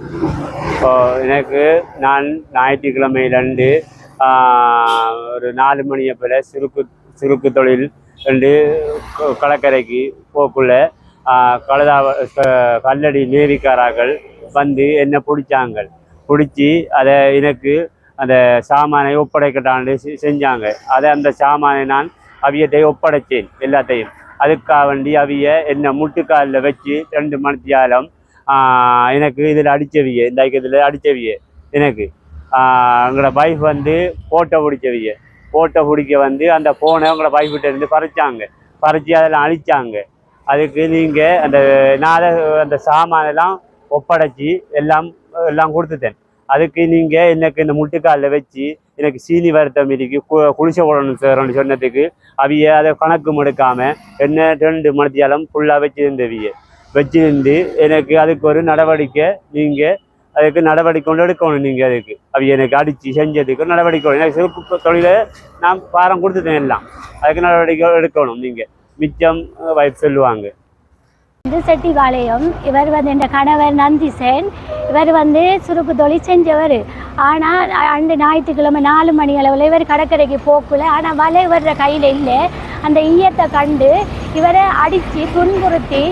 இப்போ எனக்கு நான் ஞாயிற்றுக்கிழமையிலேருந்து ஒரு 4 மணியை போல் சுருக்கு தொழில் ரெண்டு கடற்கரைக்கு போக்குள்ள கழுதா கல்லடி நேவிக்காரர்கள் வந்து என்னை பிடிச்சி அதை எனக்கு அந்த சாமானை ஒப்படைக்கட்டாண்டு செஞ்சாங்க. அதை அந்த சாமானை நான் அவியத்தை ஒப்படைச்சேன் எல்லாத்தையும். அதுக்காக வேண்டி அவிய என்னை முட்டுக்காலில் வச்சு 2 மணித்தியாலம் எனக்கு இதில் அடித்தவிய இந்த இதில் அடித்தவிய எனக்கு எங்களோட வைஃப் வந்து ஃபோட்டோ பிடிக்க வந்து அந்த ஃபோனை உங்களோட வைஃப்கிட்ட இருந்து பறித்து அதெல்லாம் அழிச்சாங்க. அதுக்கு நீங்கள் அந்த சாமானெல்லாம் ஒப்படைச்சி எல்லாம் கொடுத்துட்டேன். அதுக்கு நீங்கள் எனக்கு இந்த முட்டுக்காலில் வச்சு எனக்கு சீனி வருத்தம் இருக்கு குளிச்ச போடணும் சார்ன்னு சொன்னதுக்கு அவிய அதை கணக்கு எடுக்காமல் என்ன 2 மணித்தியாலம் ஃபுல்லாக வச்சிருந்து எனக்கு அதுக்கு ஒரு நடவடிக்கை நீங்கள் அதுக்கு நடவடிக்கை கொண்டு எடுக்கணும். நீங்கள் அதுக்கு அவிய எனக்கு அடித்து செஞ்சதுக்கு நடவடிக்கை எனக்கு சிறப்பு தொழிலை நான் பாரம் கொடுத்துட்டேன் எல்லாம். அதுக்கு நடவடிக்கை எடுக்கணும். நீங்கள் மிச்சம் வைஃப் சொல்லுவாங்க. இது செட்டிபாளையம். இவர் வந்து என் கணவர் நந்திசேன். இவர் வந்து சுருக்கு தொழில் செஞ்சவர். ஆனால் அண்டு ஞாயிற்றுக்கிழமை 4 மணி அளவில் இவர் கடற்கரைக்கு போக்குள்ள. ஆனால் வலை இவர கையில் இல்லை. அந்த ஈயத்தை கண்டு இவரை அடித்து துன்புறுத்தி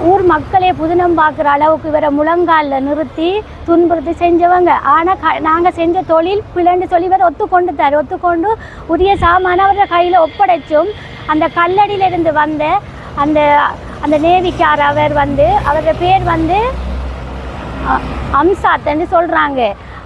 ஊர் மக்களே புதினம் பார்க்குற அளவுக்கு இவரை முழங்காலில் நிறுத்தி துன்புறுத்தி செஞ்சவங்க. ஆனால் நாங்கள் செஞ்ச தொழில் பிள்ளைன்னு சொல்லி இவர் ஒத்துக்கொண்டு உரிய சாமான அவரை கையில் ஒப்படைச்சும் அந்த கல்லடியிலிருந்து வந்த அந்த நேவிக்கார் அவர் வந்து அவரோட பேர் வந்து அம்சாத்ன்னு சொல்கிறாங்க.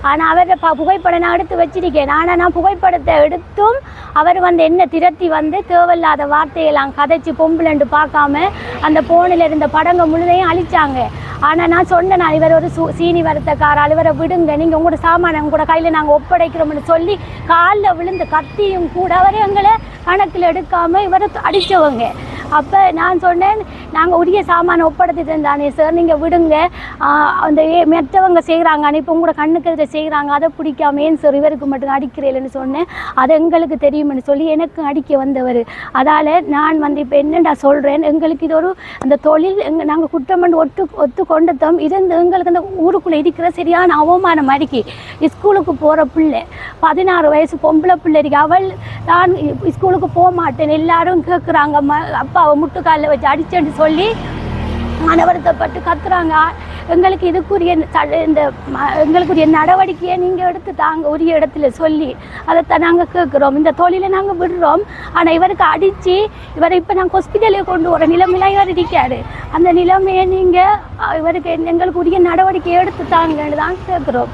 ஆனால் அவரை புகைப்படம் நான் எடுத்து வச்சிருக்கேன். ஆனால் நான் புகைப்படத்தை எடுத்தும் அவர் வந்து என்ன திரட்டி வந்து தேவையில்லாத வார்த்தையெல்லாம் கதைச்சி பொம்புலண்டு பார்க்காம அந்த போனில் இருந்த படங்க முழுதையும் அழிச்சாங்க. ஆனால் நான் சொன்னேன், இவர் ஒரு சீனி வருத்தக்காரால் இவரை விடுங்க, நீங்கள் உங்களோட சாமானை உங்களோட கையில் நாங்கள் ஒப்படைக்கிறோம்னு சொல்லி காலில் விழுந்து கத்தியும் கூட அவரை எங்களை கணக்கில் எடுக்காமல் இவரை அடித்தவங்க. அப்போ நான் சொன்னேன், நாங்கள் உரிய சாமானை ஒப்படைத்துட்டு இருந்தானே சார், நீங்கள் விடுங்க, அந்த மற்றவங்க செய்கிறாங்க இப்போ உங்களோட கண்ணுக்கு எதில் செய்கிறாங்க, அதை பிடிக்காம ஏன் சார் இவருக்கு மட்டும் அடிக்கிறேன்னு சொன்னேன். அது எங்களுக்கு தெரியுமென்னு சொல்லி எனக்கு அடிக்க வந்தவர். அதால் நான் வந்து இப்போ என்னென்னா சொல்கிறேன், எங்களுக்கு இது ஒரு அந்த தொழில் நாங்கள் குற்றமண்டு ஒத்து கொண்டதும் இருந்து எங்களுக்கு அந்த ஊருக்குள்ளே இருக்கிற சரியான அவமானம் அடிக்கி. ஸ்கூலுக்கு போகிற பிள்ளை 16 வயசு பொம்பளை பிள்ளை இருக்கு. அவள் நான் ஸ்கூலுக்கு போக மாட்டேன் எல்லாரும் கேட்குறாங்க, அப்பா அவள் முட்டுக்காலில் வச்சு அடிச்சேன்னு சொல்லி மனவருத்தப்பட்டு கத்துறாங்க. எங்களுக்கு எங்களுக்குரிய நடவடிக்கையை நீங்கள் எடுத்து தாங்க உரிய இடத்துல சொல்லி அதைத்தான் நாங்கள் கேட்குறோம். இந்த தொழிலை நாங்கள் விடுறோம். ஆனால் இவருக்கு அடித்து இவரை இப்போ நாங்கள் ஹாஸ்பிட்டலுக்கு கொண்டு வர நிலைமையெல்லாம் இவர் இருக்காரு. அந்த நிலைமையை நீங்கள் இவருக்கு எங்களுக்கு உரிய நடவடிக்கையை எடுத்து தாங்கன்னு தான் கேட்குறோம்.